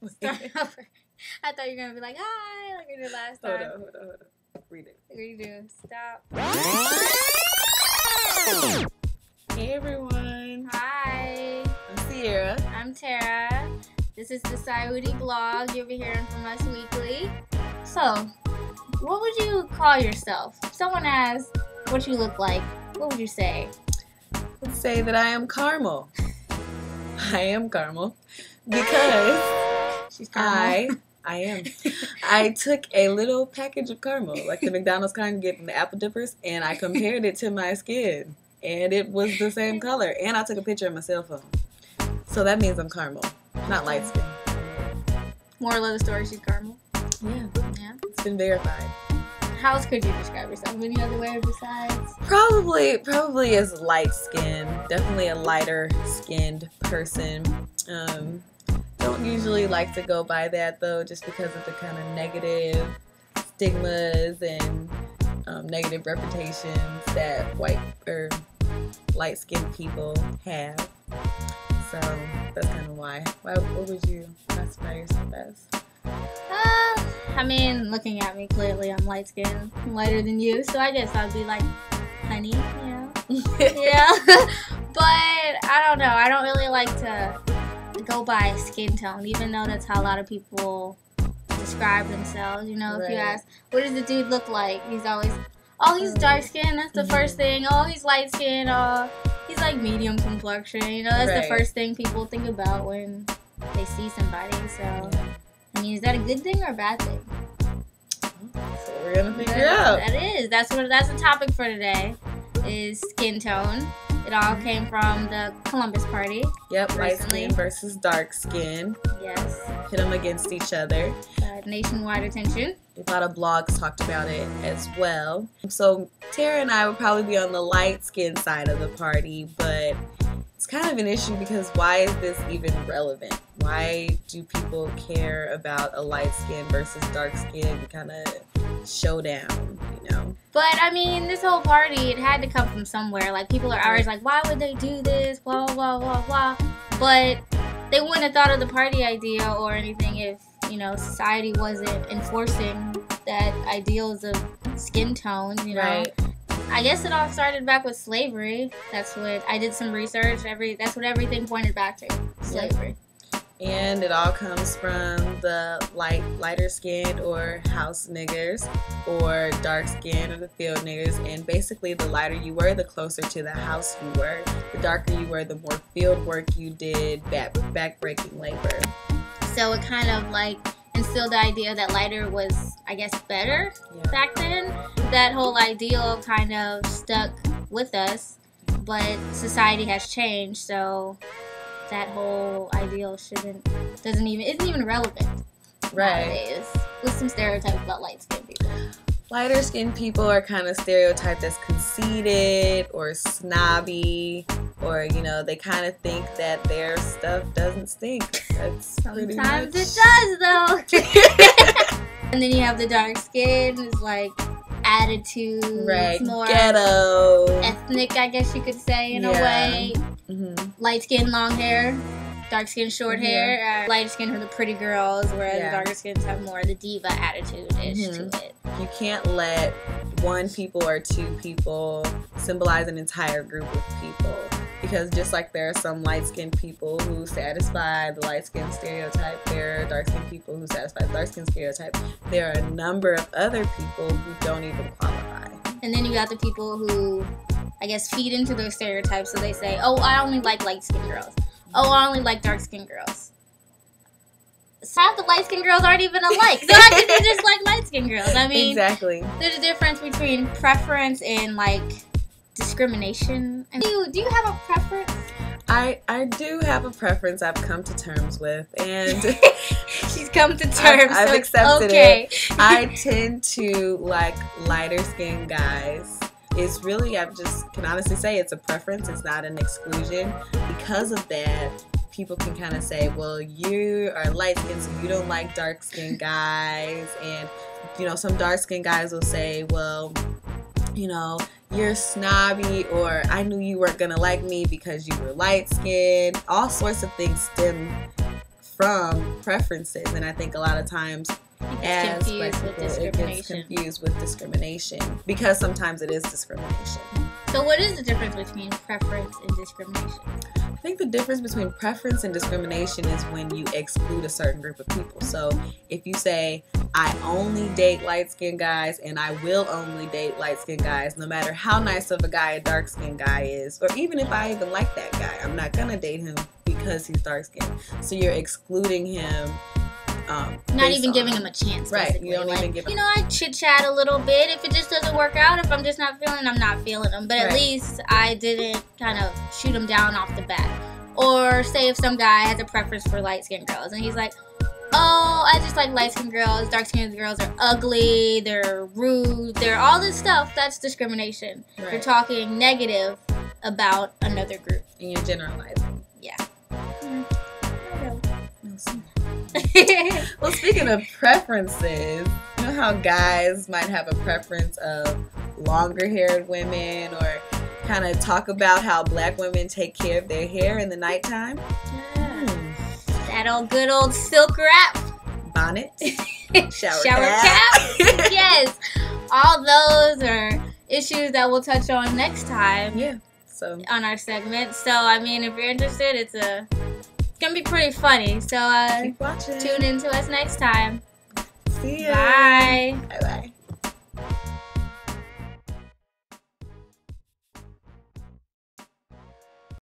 Start over. I thought you were gonna be like, hi, like we did last time. Hold on. Read it. Redo. Stop. Hey everyone. Hi. I'm Seaira. I'm Tera. This is the Sauti blog. You'll be hearing from us weekly. So, what would you call yourself? If someone asked what you look like, what would you say? Let's say that I am caramel. I am caramel because She's caramel. I am. I took a little package of caramel, like the McDonald's kind you get from the apple dippers, and I compared it to my skin, and it was the same color. And I took a picture of my cell phone. So that means I'm caramel, not light skin. Moral of the story, she's caramel. Yeah. Yeah. It's been verified. How else could you describe yourself? Any other way besides? Probably as light skin. Definitely a lighter skinned person. Don't usually like to go by that though, just because of the kind of negative stigmas and negative reputations that white or light skinned people have. So that's kind of why. What would you classify yourself as? I mean, looking at me, clearly I'm light skinned. I'm lighter than you, so I guess I'd be like honey, you know? Yeah. But I don't know. I don't really like to go by skin tone, even though that's how a lot of people describe themselves. You know, if you ask, what does the dude look like? He's always, oh, he's dark skinned. That's the first thing. Oh, he's light skinned. Oh, he's like medium complexion. You know, that's the first thing people think about when they see somebody. So, I mean, is that a good thing or a bad thing? So we're gonna figure out. That is. That's the topic for today. Is skin tone. It all came from the Columbus Party. Yep, light skin versus dark skin. Yes. Hit them against each other. Nationwide attention. A lot of blogs talked about it as well. So Tera and I would probably be on the light skin side of the party, but it's kind of an issue because why is this even relevant? Why do people care about a light skin versus dark skin kind of showdown, you know? But, I mean, this whole party, it had to come from somewhere. Like, people are always like, why would they do this? Blah, blah, blah, blah. But they wouldn't have thought of the party idea or anything if, you know, society wasn't enforcing that ideals of skin tone, you know? Right. I guess it all started back with slavery. That's what, I did some research. That's what everything pointed back to, slavery. Yep. And it all comes from the lighter skinned or house niggers, or dark skinned or the field niggers. And basically, the lighter you were, the closer to the house you were. The darker you were, the more field work you did, back-breaking labor. So it kind of like instilled the idea that lighter was, I guess, better back then. That whole ideal kind of stuck with us, but society has changed, so that whole ideal isn't even relevant nowadays. With some stereotypes about light skinned people. Lighter skinned people are kind of stereotyped as conceited or snobby, or, you know, they kind of think that their stuff doesn't stink. That's Sometimes it does, though. And then you have the dark skin, it's like attitude, right? More ghetto, ethnic, I guess you could say, in a way. Light skin, long hair. Dark skin, short hair. Light skin are the pretty girls, whereas the darker skins have more of the diva attitude-ish to it. You can't let one people or two people symbolize an entire group of people, because just like there are some light-skinned people who satisfy the light-skinned stereotype, there are dark-skinned people who satisfy the dark-skinned stereotype. There are a number of other people who don't even qualify. And then you got the people who, I guess, feed into those stereotypes, so they say, oh, I only like light-skinned girls. Oh, I only like dark-skinned girls. So half the light-skinned girls aren't even alike. So how can you just like light-skinned girls? I mean, exactly. There's a difference between preference and, like, discrimination. And do you have a preference? I do have a preference I've come to terms with, and she's come to terms. I've so accepted it. I tend to like lighter skinned guys. It's really, I just can honestly say it's a preference. It's not an exclusion. Because of that, people can kind of say, well, you are light skinned, so you don't like dark skinned guys. And, you know, some dark skinned guys will say, well, you know, you're snobby, or I knew you weren't gonna like me because you were light skinned. All sorts of things stem from preferences, and I think a lot of times as black people, it gets confused with discrimination because sometimes it is discrimination. So what is the difference between preference and discrimination? I think the difference between preference and discrimination is when you exclude a certain group of people. So if you say, I only date light-skinned guys and I will only date light-skinned guys, no matter how nice of a guy a dark-skinned guy is, or even if I even like that guy, I'm not going to date him because he's dark-skinned. So you're excluding him. Not even giving him a chance. Right. Basically. You don't even give him. You know, I chit-chat a little bit. If it just doesn't work out, if I'm just not feeling, I'm not feeling him. But at least I didn't kind of shoot him down off the bat. Or say if some guy has a preference for light-skinned girls and he's like, oh, I just like light-skinned girls. Dark-skinned girls are ugly. They're rude. They're all this stuff. That's discrimination. Right. You're talking negative about another group. And you're generalizing. Yeah. Well, speaking of preferences, you know how guys might have a preference of longer-haired women, or kind of talk about how black women take care of their hair in the nighttime? That old good old silk wrap. Bonnet. Shower cap. Yes. All those are issues that we'll touch on next time. Yeah. So on our segment. So, I mean, if you're interested, it's gonna be pretty funny. So, keep watching. Tune in to us next time. See ya. Bye. Bye-bye.